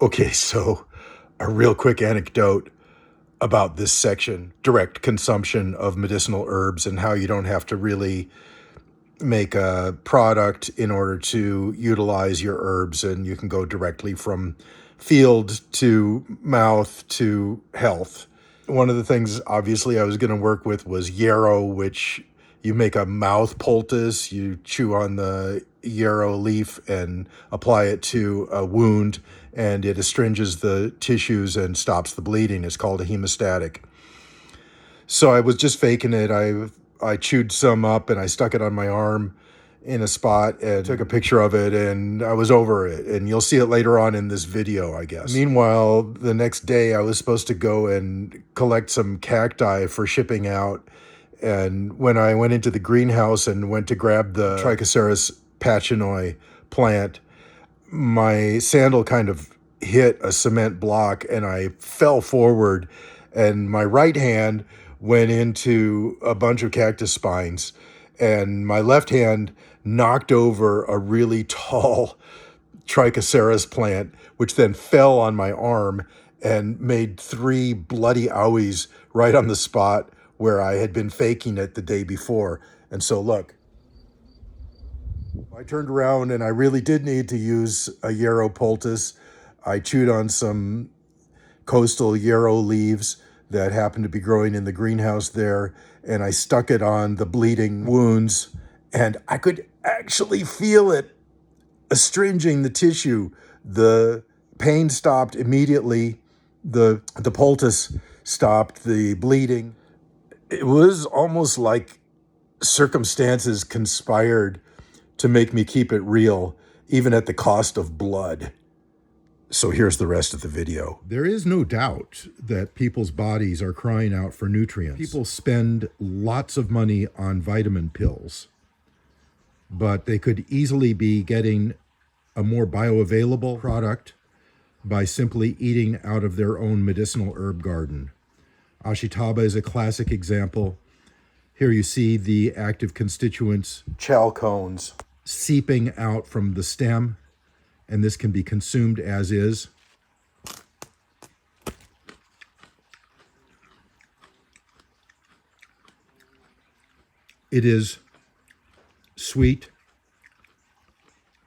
Okay, so a real quick anecdote about this section, direct consumption of medicinal herbs and how you don't have to really make a product in order to utilize your herbs, and you can go directly from field to mouth to health. One of the things obviously I was going to work with was yarrow, which you make a mouth poultice. You chew on the yarrow leaf and apply it to a wound, and it astringes the tissues and stops the bleeding. It's called a hemostatic. So I was just faking it. I chewed some up and I stuck it on my arm in a spot and took a picture of it, and I was over it. And you'll see it later on in this video, I guess. Meanwhile, the next day I was supposed to go and collect some cacti for shipping out. And when I went into the greenhouse and went to grab the Trichoceros pachinoi plant, my sandal kind of hit a cement block and I fell forward, and my right hand went into a bunch of cactus spines, and my left hand knocked over a really tall Trichoceros plant, which then fell on my arm and made 3 bloody owies right on the spot where I had been faking it the day before. And so look, I turned around and I really did need to use a yarrow poultice. I chewed on some coastal yarrow leaves that happened to be growing in the greenhouse there, and I stuck it on the bleeding wounds, and I could actually feel it astringing the tissue. The pain stopped immediately. The poultice stopped the bleeding. It was almost like circumstances conspired to make me keep it real, even at the cost of blood. So here's the rest of the video. There is no doubt that people's bodies are crying out for nutrients. People spend lots of money on vitamin pills, but they could easily be getting a more bioavailable product by simply eating out of their own medicinal herb garden. Ashitaba is a classic example. Here you see the active constituents, chalcones, seeping out from the stem, and this can be consumed as is. It is sweet,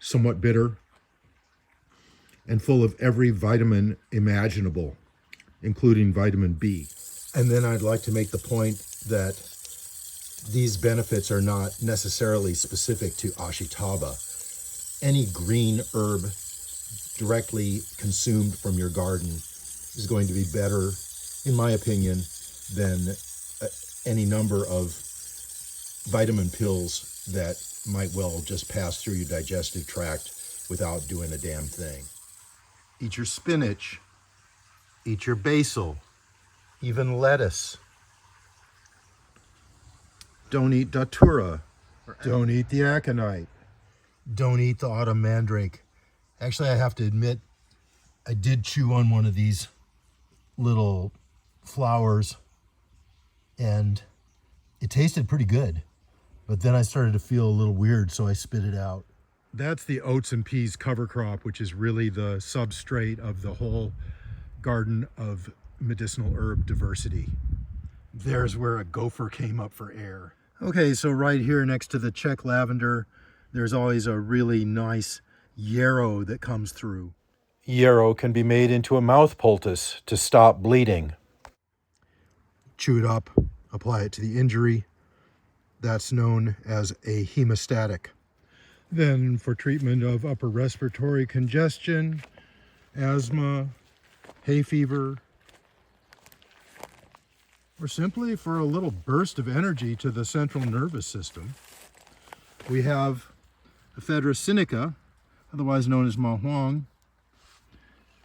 somewhat bitter, and full of every vitamin imaginable, including vitamin B. And then I'd like to make the point that these benefits are not necessarily specific to Ashitaba. Any green herb directly consumed from your garden is going to be better, in my opinion, than any number of vitamin pills that might well just pass through your digestive tract without doing a damn thing. Eat your spinach, eat your basil, even lettuce. Don't eat datura. Don't eat the aconite. Don't eat the autumn mandrake. Actually, I have to admit, I did chew on one of these little flowers and it tasted pretty good. But then I started to feel a little weird, so I spit it out. That's the oats and peas cover crop, which is really the substrate of the whole garden of medicinal herb diversity. There's where a gopher came up for air. Okay, so right here next to the Czech lavender, there's always a really nice yarrow that comes through. Yarrow can be made into a mouth poultice to stop bleeding. Chew it up, apply it to the injury. That's known as a hemostatic. Then for treatment of upper respiratory congestion, asthma, hay fever, or simply for a little burst of energy to the central nervous system, we have Ephedra sinica, otherwise known as mahuang.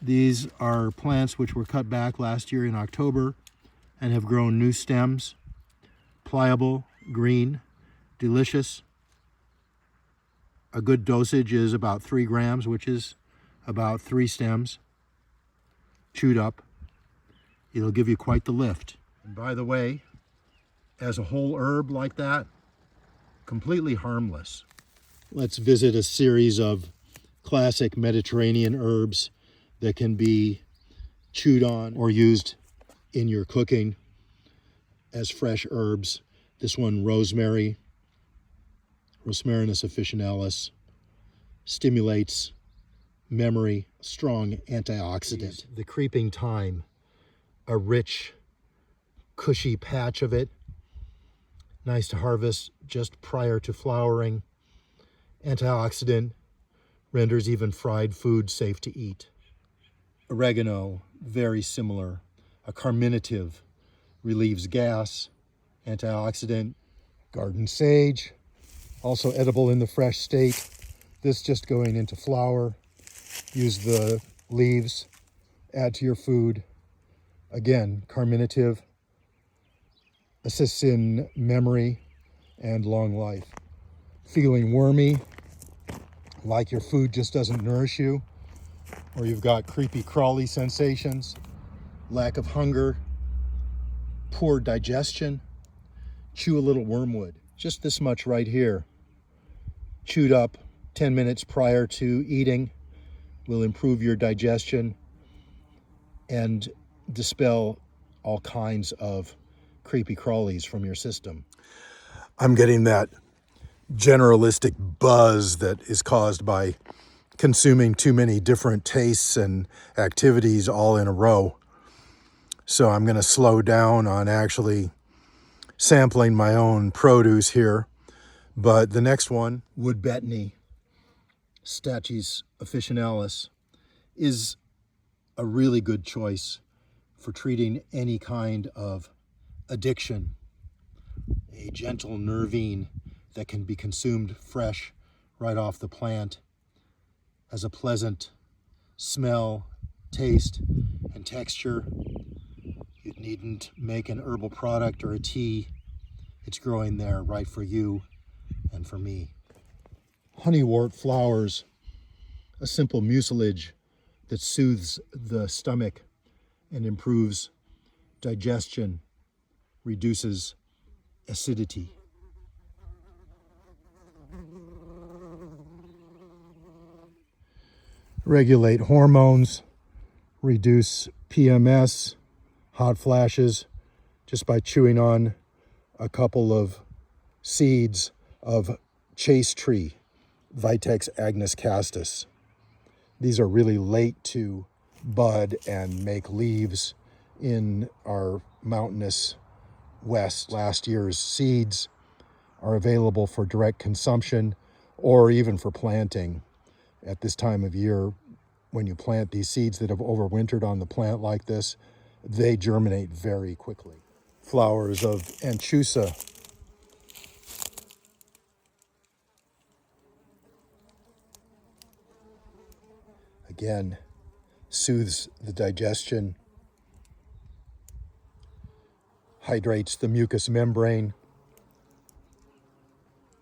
These are plants which were cut back last year in October and have grown new stems, pliable, green, delicious. A good dosage is about 3 grams, which is about 3 stems. Chewed up, it'll give you quite the lift. And by the way, as a whole herb like that, completely harmless. Let's visit a series of classic Mediterranean herbs that can be chewed on or used in your cooking as fresh herbs. This one, rosemary, Rosmarinus officinalis, stimulates memory, strong antioxidant. The creeping thyme, a rich, cushy patch of it, nice to harvest just prior to flowering. Antioxidant, renders even fried food safe to eat. Oregano, very similar, a carminative, relieves gas, antioxidant. Garden sage, also edible in the fresh state. This just going into flour. Use the leaves, add to your food. Again, carminative, assists in memory and long life. Feeling wormy, like your food just doesn't nourish you, or you've got creepy crawly sensations, lack of hunger, poor digestion, chew a little wormwood. Just this much right here, chewed up 10 minutes prior to eating, will improve your digestion and dispel all kinds of creepy crawlies from your system. I'm getting that generalistic buzz that is caused by consuming too many different tastes and activities all in a row. So I'm going to slow down on actually sampling my own produce here. But the next one, wood betony, Stachys officinalis, is a really good choice for treating any kind of addiction. A gentle nervine that can be consumed fresh right off the plant, has a pleasant smell, taste, and texture. You needn't make an herbal product or a tea. It's growing there right for you and for me. Honeywort flowers, a simple mucilage that soothes the stomach and improves digestion, reduces acidity. Regulate hormones, reduce PMS, hot flashes, just by chewing on a couple of seeds of chase tree, Vitex agnus castus. These are really late to bud and make leaves in our mountainous west. Last year's seeds are available for direct consumption or even for planting. At this time of year, when you plant these seeds that have overwintered on the plant like this, they germinate very quickly. Flowers of anchusa. Again, soothes the digestion, hydrates the mucous membrane.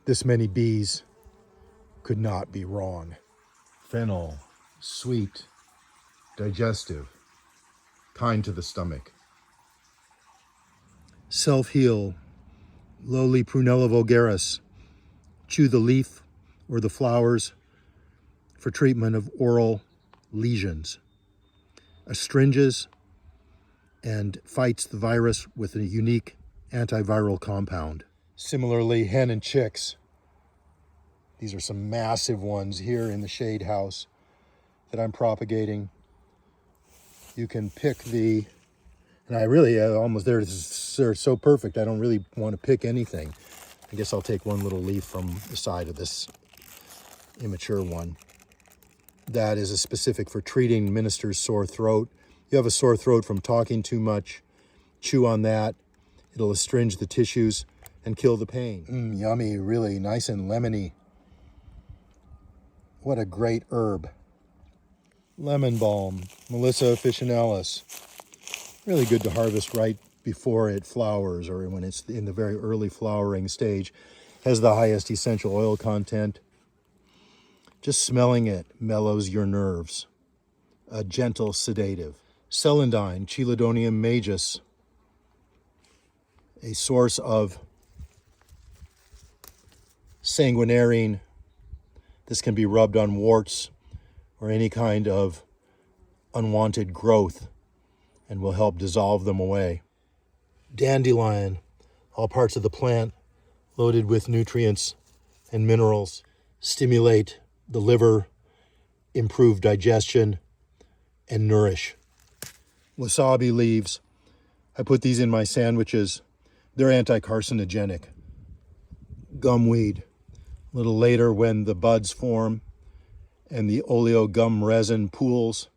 This many bees could not be wrong. Fennel, sweet, digestive, kind to the stomach. Self-heal, lowly Prunella vulgaris. Chew the leaf or the flowers for treatment of oral lesions. Astringes and fights the virus with a unique antiviral compound. Similarly, hen and chicks. These are some massive ones here in the shade house that I'm propagating. You can pick the, and I really almost, they're so perfect, I don't really want to pick anything. I guess I'll take one little leaf from the side of this immature one. That is a specific for treating minister's sore throat. You have a sore throat from talking too much, chew on that. It'll astringe the tissues and kill the pain. Yummy, really nice and lemony. What a great herb. Lemon balm, Melissa officinalis. Really good to harvest right before it flowers or when it's in the very early flowering stage. Has the highest essential oil content. Just smelling it mellows your nerves. A gentle sedative. Celandine, Chelidonium majus. A source of sanguinarine. This can be rubbed on warts or any kind of unwanted growth and will help dissolve them away. Dandelion, all parts of the plant loaded with nutrients and minerals, stimulate the liver, improve digestion, and nourish. Wasabi leaves, I put these in my sandwiches. They're anti-carcinogenic. Gumweed, a little later when the buds form and the oleo gum resin pools,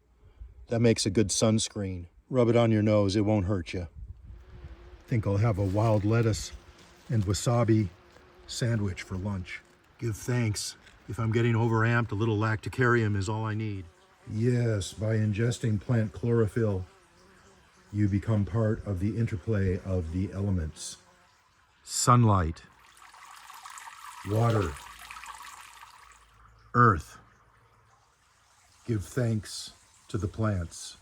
that makes a good sunscreen. Rub it on your nose, it won't hurt you. I think I'll have a wild lettuce and wasabi sandwich for lunch. Give thanks. If I'm getting overamped, a little lacticarium is all I need. Yes, by ingesting plant chlorophyll, you become part of the interplay of the elements. Sunlight, water, earth. Give thanks to the plants.